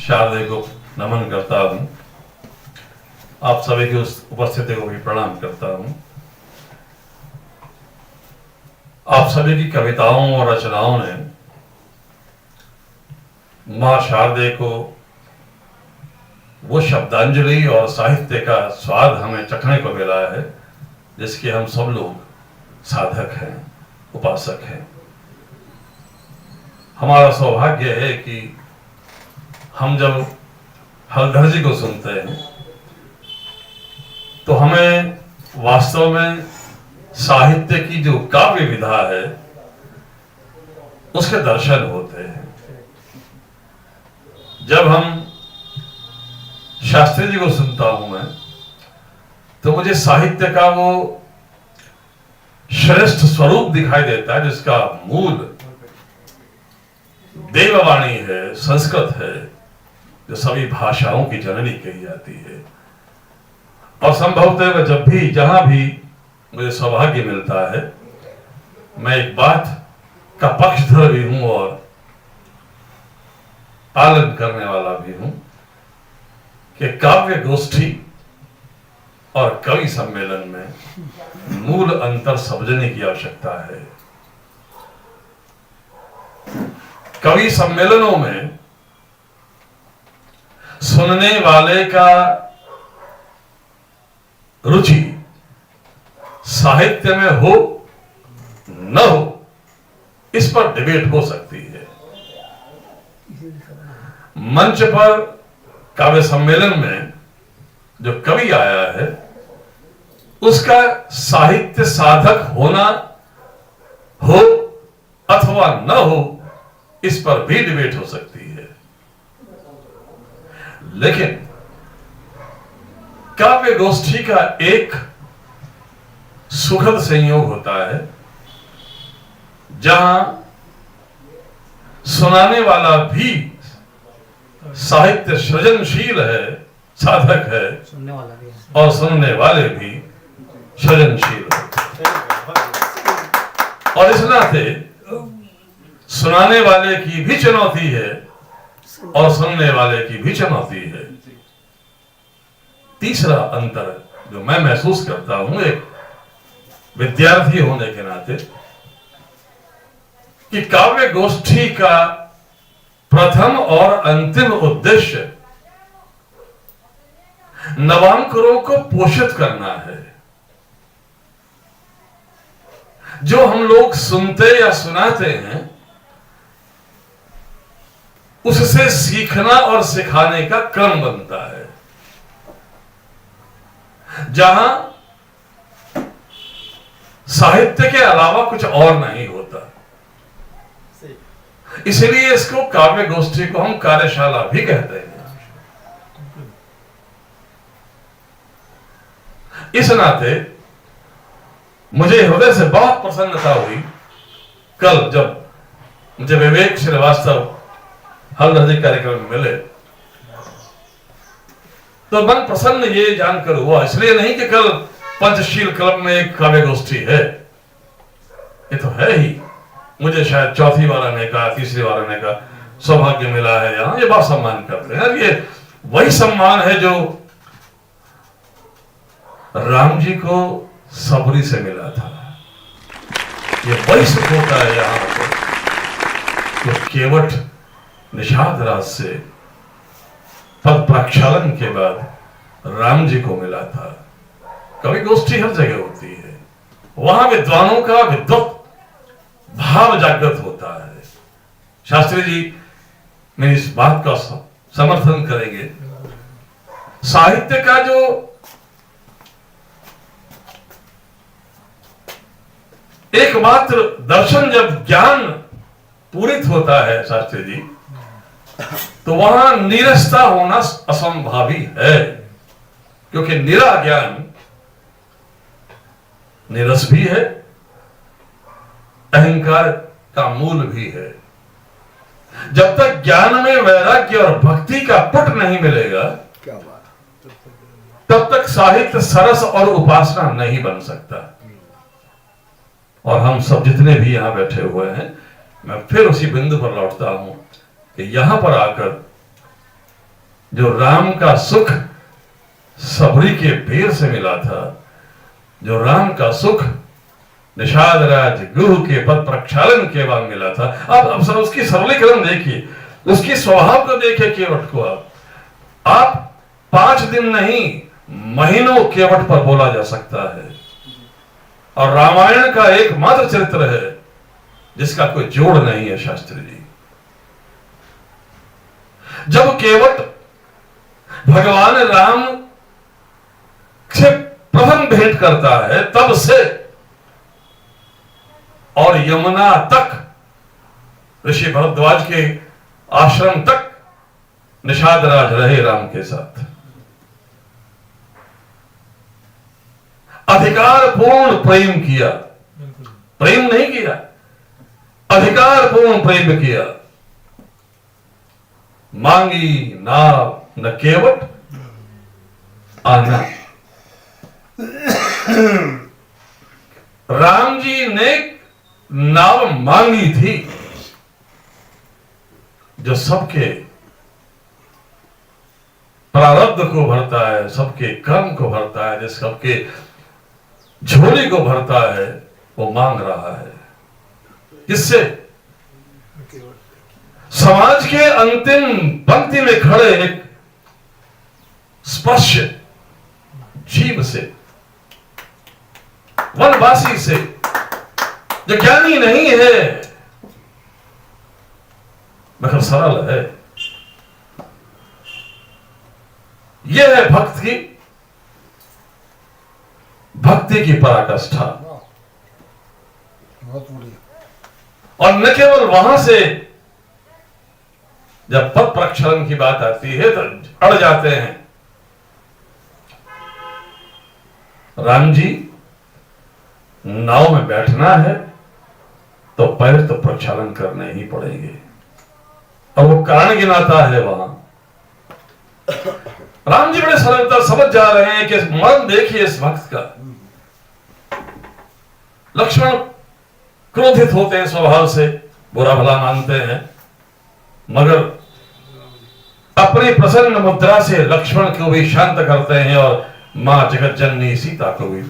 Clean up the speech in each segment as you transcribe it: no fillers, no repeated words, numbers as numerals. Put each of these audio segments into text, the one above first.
शारदे को नमन करता हूं। आप सभी की उस उपस्थिति को भी प्रणाम करता हूं। आप सभी की कविताओं और रचनाओं ने मां शारदे को वो शब्दांजलि और साहित्य का स्वाद हमें चखने को मिला है जिसके हम सब लोग साधक हैं, उपासक हैं। हमारा सौभाग्य है कि हम जब हलधर जी को सुनते हैं तो हमें वास्तव में साहित्य की जो काव्य विधा है उसके दर्शन होते हैं। जब हम शास्त्री जी को सुनता हूं मैं तो मुझे साहित्य का वो श्रेष्ठ स्वरूप दिखाई देता है जिसका मूल देववाणी है, संस्कृत है, जो सभी भाषाओं की जननी कही जाती है। और संभवतः मैं जब भी जहां भी मुझे सौभाग्य मिलता है मैं एक बात का पक्षधर भी हूं और पालन करने वाला भी हूं कि काव्य गोष्ठी और कवि सम्मेलन में मूल अंतर समझने की आवश्यकता है। कवि सम्मेलनों में सुनने वाले का रुचि साहित्य में हो न हो इस पर डिबेट हो सकती है। मंच पर काव्य सम्मेलन में जो कवि आया है उसका साहित्य साधक होना हो अथवा न हो इस पर भी डिबेट हो सकती है। लेकिन काव्य गोष्ठी का एक सुखद संयोग होता है जहां सुनाने वाला भी साहित्य सृजनशील है, साधक है, सुनने वाला भी है और सुनने वाले भी सृजनशील है। और इस नाते सुनाने वाले की भी चुनौती है और सुनने वाले की भी चुनौती है। तीसरा अंतर जो मैं महसूस करता हूं एक विद्यार्थी होने के नाते कि काव्य गोष्ठी का प्रथम और अंतिम उद्देश्य नवांकुरों को पोषित करना है। जो हम लोग सुनते या सुनाते हैं उससे सीखना और सिखाने का क्रम बनता है। जहां साहित्य के अलावा कुछ और नहीं होता, इसलिए इसको काव्य गोष्ठी को हम कार्यशाला भी कहते हैं। इस नाते मुझे हृदय से बहुत प्रसन्नता हुई कल जब मुझे विवेक श्रीवास्तव हलधर जी कार्यक्रम में मिले तो मन प्रसन्न ये जानकर हुआ। इसलिए नहीं कि कल पंचशील क्लब में एक काव्य गोष्ठी है, ये तो है ही। मुझे शायद चौथी बार आने का, तीसरी बार आने का सौभाग्य मिला है यहां। ये बहुत सम्मान करते हैं। ये वही सम्मान है जो राम जी को सबरी से मिला था। ये वही सुख होता है यहां पर तो केवट निषाद राज से पद प्रक्षालन के बाद राम जी को मिला था। कवि गोष्ठी हर जगह होती है, वहां विद्वानों का विद्वत भाव जागृत होता है। शास्त्री जी मेरी इस बात का समर्थन करेंगे। साहित्य का जो एकमात्र दर्शन जब ज्ञान पूरित होता है शास्त्री जी तो वहां नीरसता होना असंभावी है, क्योंकि निरा ज्ञान नीरस भी है, अहंकार का मूल भी है। जब तक ज्ञान में वैराग्य और भक्ति का पुट नहीं मिलेगा क्या बात, तब तक साहित्य सरस और उपासना नहीं बन सकता। और हम सब जितने भी यहां बैठे हुए हैं, मैं फिर उसी बिंदु पर लौटता हूं कि यहां पर आकर जो राम का सुख सबरी के बेर से मिला था, जो राम का सुख निषाद राज गुरु के पद प्रक्षालन के बाद मिला था। अब सर उसकी सरलीकरण देखिए, उसकी स्वभाव को देखिए केवट को। आप 5 दिन नहीं महीनों केवट पर बोला जा सकता है, और रामायण का एकमात्र चरित्र है जिसका कोई जोड़ नहीं है शास्त्री जी। जब केवट भगवान राम से प्रथम भेंट करता है तब से और यमुना तक, ऋषि भरद्वाज के आश्रम तक निषाद राज रहे राम के साथ। अधिकार पूर्ण प्रेम किया, प्रेम नहीं किया, अधिकार पूर्ण प्रेम किया। मांगी नाव न केवट आना। राम जी ने नाव मांगी थी जो सबके प्रारब्ध को भरता है, सबके कर्म को भरता है, जिस सबके झोली को भरता है, वो मांग रहा है। किससे? समाज के अंतिम पंक्ति में खड़े एक स्पर्श जीव से, वनवासी से, जो ज्ञानी नहीं है मगर सरल है। यह है भक्ति की पराकाष्ठा। और न केवल वहां से जब पद प्रक्षालन की बात आती है तो अड़ जाते हैं। राम जी नाव में बैठना है तो पैर तो प्रक्षालन करने ही पड़ेंगे, और वो कारण गिनाता है वहां। राम जी बड़े सरलता समझ जा रहे हैं कि मन देखिए इस भक्त का। लक्ष्मण क्रोधित होते हैं स्वभाव से, बुरा भला मानते हैं, मगर अपनी प्रसन्न मुद्रा से लक्ष्मण को भी शांत करते हैं और मां जगत जननी सीता को भी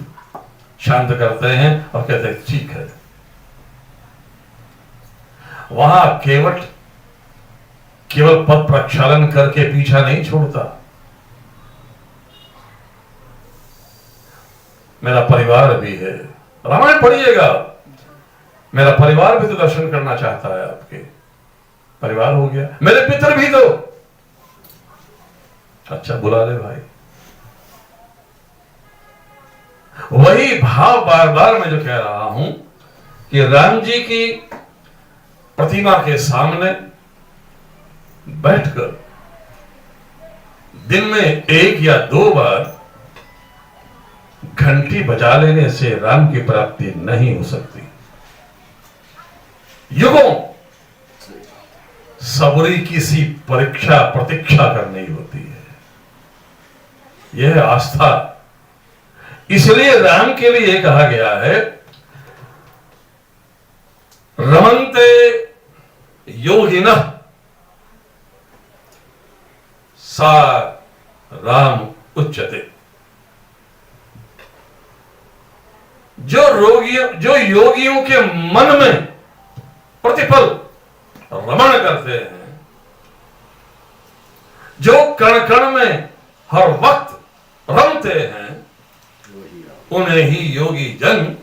शांत करते हैं और कहते हैं ठीक है। वहां केवट केवल पद प्रक्षालन करके पीछा नहीं छोड़ता। मेरा परिवार भी है, रामायण पढ़िएगा, मेरा परिवार भी तो दर्शन करना चाहता है। आपके परिवार हो गया, मेरे पितर भी तो, अच्छा बुला ले भाई। वही भाव बार बार मैं जो कह रहा हूं कि राम जी की प्रतिमा के सामने बैठकर दिन में 1 या 2 बार घंटी बजा लेने से राम की प्राप्ति नहीं हो सकती। युगों सबरी किसी परीक्षा प्रतीक्षा करनी होती है, यह आस्था। इसलिए राम के लिए कहा गया है रमन्ते योगिनः सा राम उच्यते। जो योगियों के मन में प्रतिपल रमण करते हैं, जो कण कण में हर वक्त रमते हैं, उन्हें ही योगी जन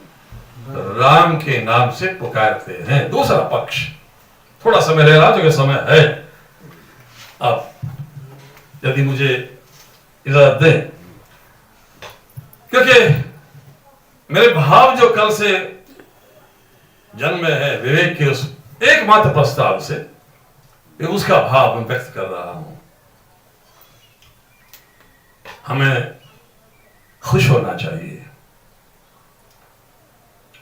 राम के नाम से पुकारते हैं। दूसरा पक्ष, थोड़ा समय ले रहा तो समय है, अब यदि मुझे इजाजत दें, क्योंकि मेरे भाव जो कल से जन्म में है विवेक के उस एकमात्र प्रस्ताव से, उसका भाव मैं व्यक्त कर रहा हूं। हमें खुश होना चाहिए।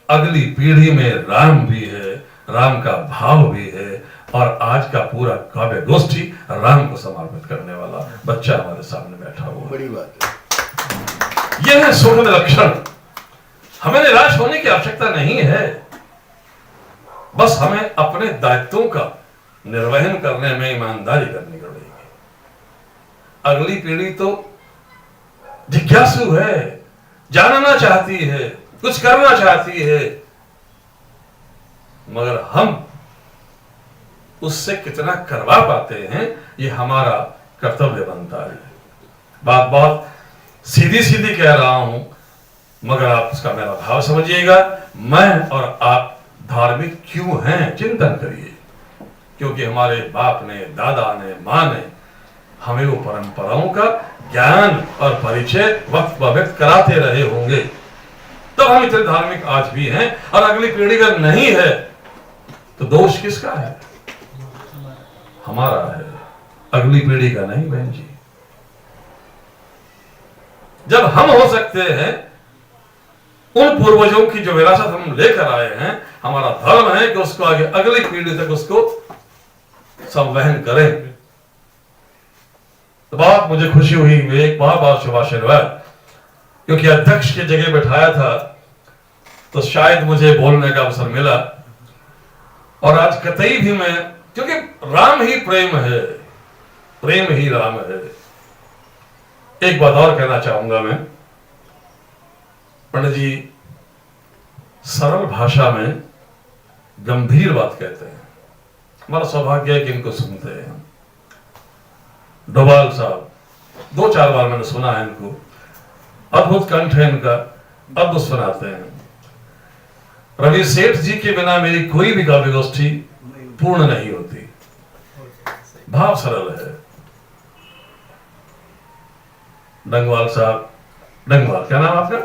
अगली पीढ़ी में राम भी है, राम का भाव भी है, और आज का पूरा काव्य गोष्ठी राम को समर्पित करने वाला बच्चा हमारे सामने बैठा हुआ। बड़ी बात है। यह है सूक्ष्म लक्षण। हमें निराश होने की आवश्यकता नहीं है, बस हमें अपने दायित्वों का निर्वहन करने में ईमानदारी करनी पड़ेगी। अगली पीढ़ी तो जिज्ञासु है, जानना चाहती है, कुछ करना चाहती है, मगर हम उससे कितना करवा पाते हैं ये हमारा कर्तव्य बनता है। बात बहुत सीधी सीधी कह रहा हूं, मगर आप उसका मेरा भाव समझिएगा। मैं और आप धार्मिक क्यों हैं चिंतन करिए, क्योंकि हमारे बाप ने, दादा ने, मां ने हमें वो परंपराओं का ज्ञान और परिचय वक्त ब वक्त कराते रहे होंगे, तब हम इतने धार्मिक आज भी हैं। और अगली पीढ़ी अगर नहीं है तो दोष किसका है? हमारा है, अगली पीढ़ी का नहीं बहन जी। जब हम हो सकते हैं, उन पूर्वजों की जो विरासत हम लेकर आए हैं, हमारा धर्म है कि उसको आगे अगली पीढ़ी तक उसको संवहन करें। तो बहुत मुझे खुशी हुई, एक बहुत बहुत शुभाशीर्वाद, क्योंकि अध्यक्ष की जगह बैठाया था तो शायद मुझे बोलने का अवसर मिला। और आज कतई भी मैं, क्योंकि राम ही प्रेम है, प्रेम ही राम है। एक बात और कहना चाहूंगा मैं, पंडित जी सरल भाषा में गंभीर बात कहते हैं। हमारा सौभाग्य है कि इनको सुनते हैं। डोभाल साहब 2-4 बार मैंने सुना है इनको, अद्भुत कंठ है इनका, अद्भुत सुनाते हैं। रवि सेठ जी के बिना मेरी कोई भी काव्य गोष्ठी पूर्ण नहीं होती। भाव सरल है। डंगवाल साहब, डंगवाल क्या नाम आपका?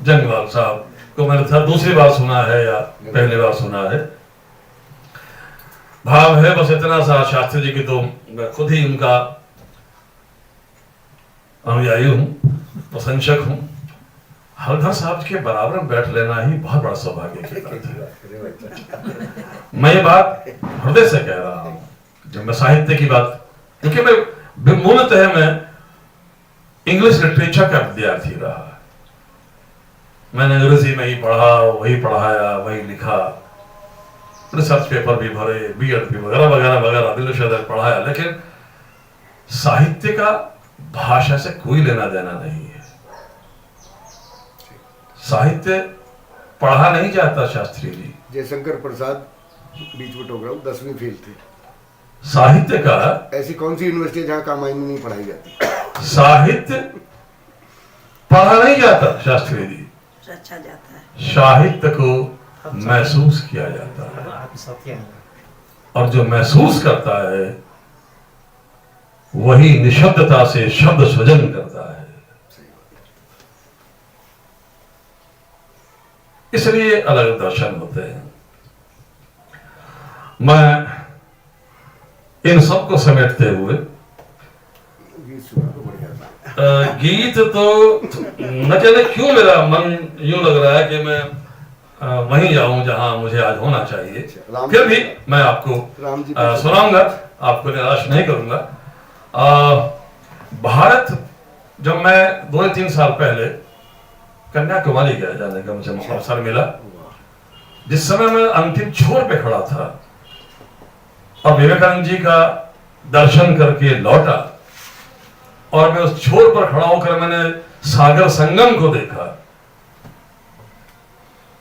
जंगवाल साहब को मैंने था दूसरी बार सुना है या पहली बार सुना है। भाव है बस इतना सा, शास्त्री जी की तो मैं खुद ही उनका अनुयायी हूं, प्रशंसक हूं। हरधर साहब के बराबर में बैठ लेना ही बहुत बड़ा सौभाग्य की बात है। मैं ये बात हृदय से कह रहा हूं, जब मैं साहित्य की बात, क्योंकि मैं मूलतः मैं इंग्लिश लिटरेचर का विद्यार्थी रहा। मैंने अंग्रेजी में ही पढ़ा, वही पढ़ाया, वही लिखा, रिसर्च पेपर भी भरे, बीएड भी वगैरह वगैरह वगैरह दिल पढ़ाया, लेकिन साहित्य का भाषा से कोई लेना देना नहीं है। साहित्य पढ़ा नहीं जाता शास्त्री जी। जयशंकर प्रसाद बीच में टोक रहा हूं, 10वीं फेल थे। साहित्य का ऐसी कौन सी यूनिवर्सिटी है जहां कामायनी नहीं पढ़ाई जाती? साहित्य पढ़ा नहीं जाता शास्त्री जी, रचा जाता है। साहित्य को महसूस किया जाता है, और जो महसूस करता है वही निशब्दता से शब्द सृजन करता है। इसलिए अलग दर्शन होते हैं। मैं इन सबको समेटते हुए गीत तो न जाने क्यों मेरा मन यूं लग रहा है कि मैं वहीं जाऊं जहां मुझे आज होना चाहिए। फिर भी मैं आपको सुनाऊंगा, आपको निराश नहीं करूंगा। भारत, जब मैं 2-3 साल पहले कन्याकुमारी गया जाने का मुझे अवसर मिला, जिस समय मैं अंतिम छोर पे खड़ा था और विवेकानंद जी का दर्शन करके लौटा, और मैं उस छोर पर खड़ा होकर मैंने सागर संगम को देखा।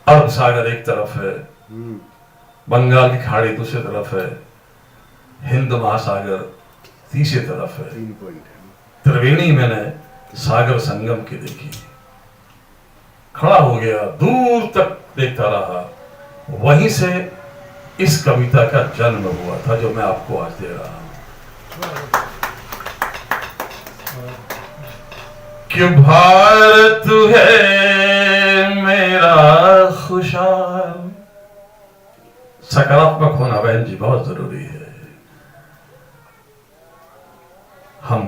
अरब सागर एक तरफ है, बंगाल की खाड़ी दूसरी तरफ है, हिंद महासागर तीसरी तरफ है। त्रिवेणी मैंने सागर संगम की देखी, खड़ा हो गया, दूर तक देखता रहा। वहीं से इस कविता का जन्म हुआ था जो मैं आपको आज दे रहा हूं। कि भारत है मेरा खुशहाल। सकारात्मक होना बहन जी बहुत जरूरी है। हम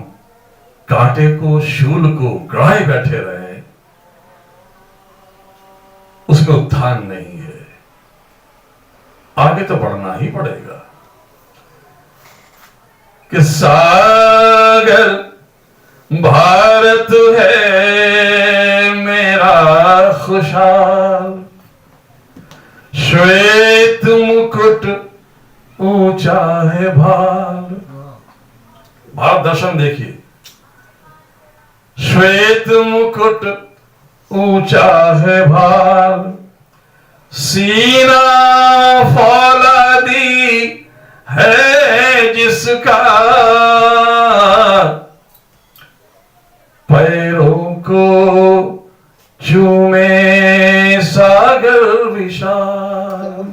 कांटे को, शूल को गड़ाए बैठे रहे, उसमें उत्थान नहीं है। आगे तो बढ़ना ही पड़ेगा। कि सागर भारत है मेरा खुशहाल, श्वेत मुकुट ऊंचा है भाल। भारत दर्शन देखिए, श्वेत मुकुट ऊंचा है भार, सीना फौलादी है जिसका, पैरों को चूमे सागर विशाल।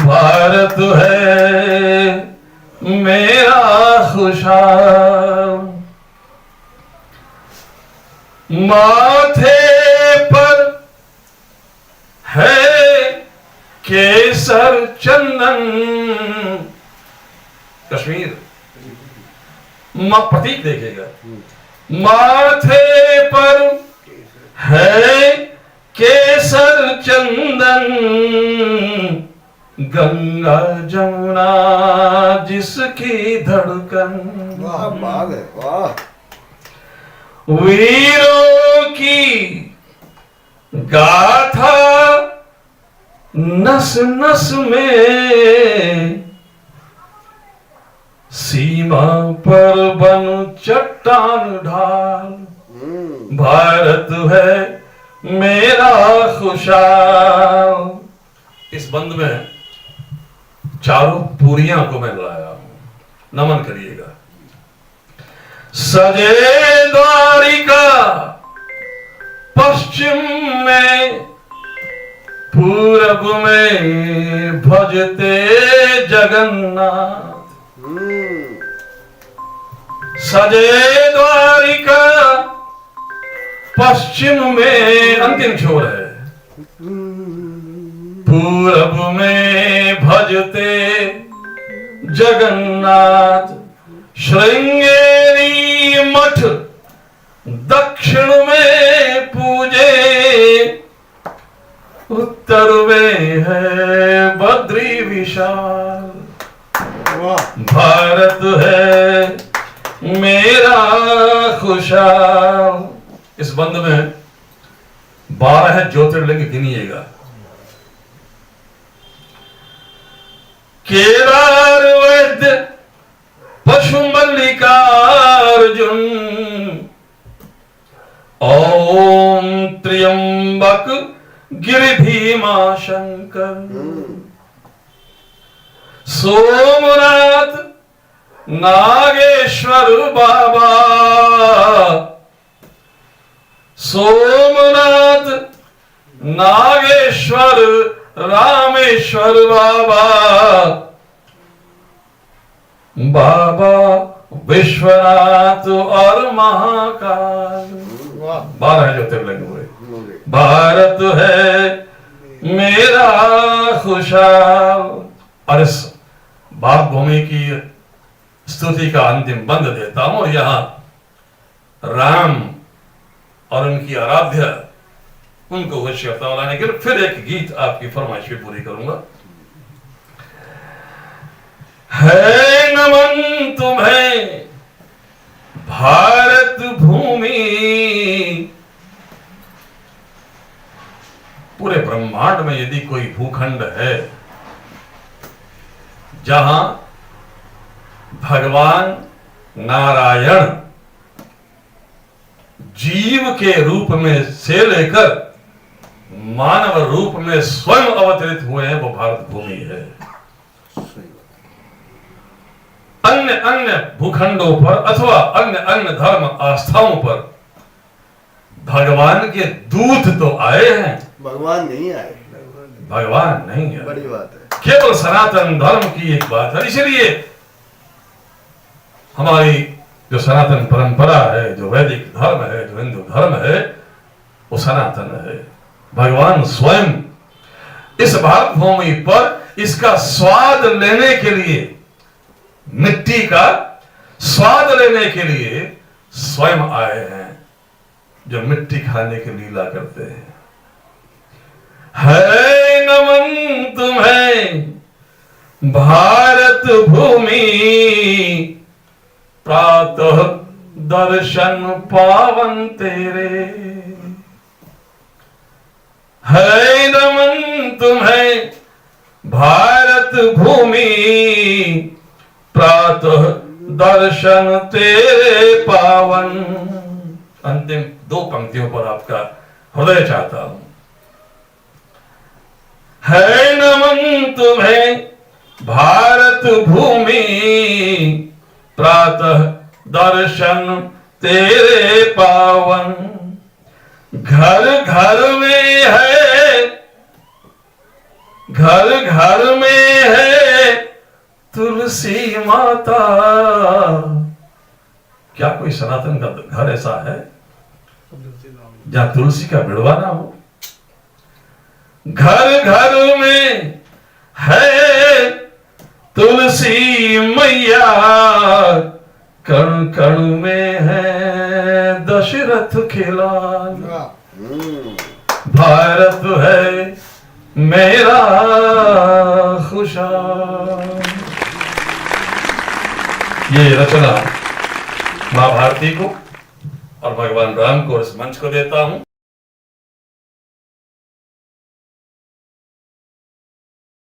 भारत है मेरा खुशहाल, माथे पर है केसर चंदन। कश्मीर प्रतीक देखेगा, माथे पर है केसर चंदन, गंगा जमुना जिसकी धड़कन। वाह बात है, वाह। वीरों की गाथा नस नस में, सीमा पर बन चट्टान ढाल। भारत है मेरा खुशहाल। इस बंद में चारों पूरियां को मैं लाया हूं, नमन करिएगा। सजे द्वारिका पश्चिम में, पूरब में भजते जगन्नाथ। सजे द्वारिका पश्चिम में, अंतिम छोर है, पूरब में भजते जगन्नाथ। श्रृंगेरी मठ दक्षिण में पूजे, उत्तर में है बद्री विशाल। भारत है मेरा खुशहाल। इस बंद में 12 ज्योतिर्लिंग गिनिएगा। केदार वैद्य पशुमल्लिकार्जुन, ओम त्र्यंबक गिरिधीमा शंकर। सोमनाथ नागेश्वर बाबा, सोमनाथ नागेश्वर रामेश्वर बाबा, बाबा विश्वनाथ और महाकाल। 12 ज्योतिर्लिंग हुए। भारत है मेरा खुशहाल। और इस बाग भूमि की स्तुति का अंतिम बंद देता हूं। और यहां राम और उनकी आराध्या, उनको खुश करता लाने के लिए फिर एक गीत आपकी फरमाइश भी पूरी करूंगा। है नमन तुम्हें भारत भूमि, पूरे ब्रह्मांड में यदि कोई भूखंड है जहां भगवान नारायण जीव के रूप में से लेकर मानव रूप में स्वयं अवतरित हुए हैं, वो भारत भूमि है। अन्य अन्य भूखंडों पर अथवा अन्य अन्य धर्म आस्थाओं पर भगवान के दूत तो आए हैं, भगवान नहीं आए। भगवान नहीं है, बड़ी बात है। केवल सनातन धर्म की एक बात है। इसलिए हमारी जो सनातन परंपरा है, जो वैदिक धर्म है, जो हिंदू धर्म है, वो सनातन है। भगवान स्वयं इस भारत भूमि पर इसका स्वाद लेने के लिए, मिट्टी का स्वाद लेने के लिए स्वयं आए हैं, जो मिट्टी खाने की लीला करते हैं। है नमन तुम्हें भारत भूमि, प्रातः दर्शन पावन तेरे। है नमन तुम्हें भारत भूमि, प्रातः दर्शन तेरे पावन। अंतिम 2 पंक्तियों पर आपका हृदय चाहता हूं। है नमन तुम्हें भारत भूमि, प्रातः दर्शन तेरे पावन, घर घर में है, घर घर में है तुलसी माता। क्या कोई सनातन का घर ऐसा है जहां तुलसी का बिड़वा ना हो? घर घर में है तुलसी मैया, कण कण में है दशरथ खिलाल। भारत है मेरा खुशहाल। ये रचना मां भारती को और भगवान राम को इस मंच को देता हूं।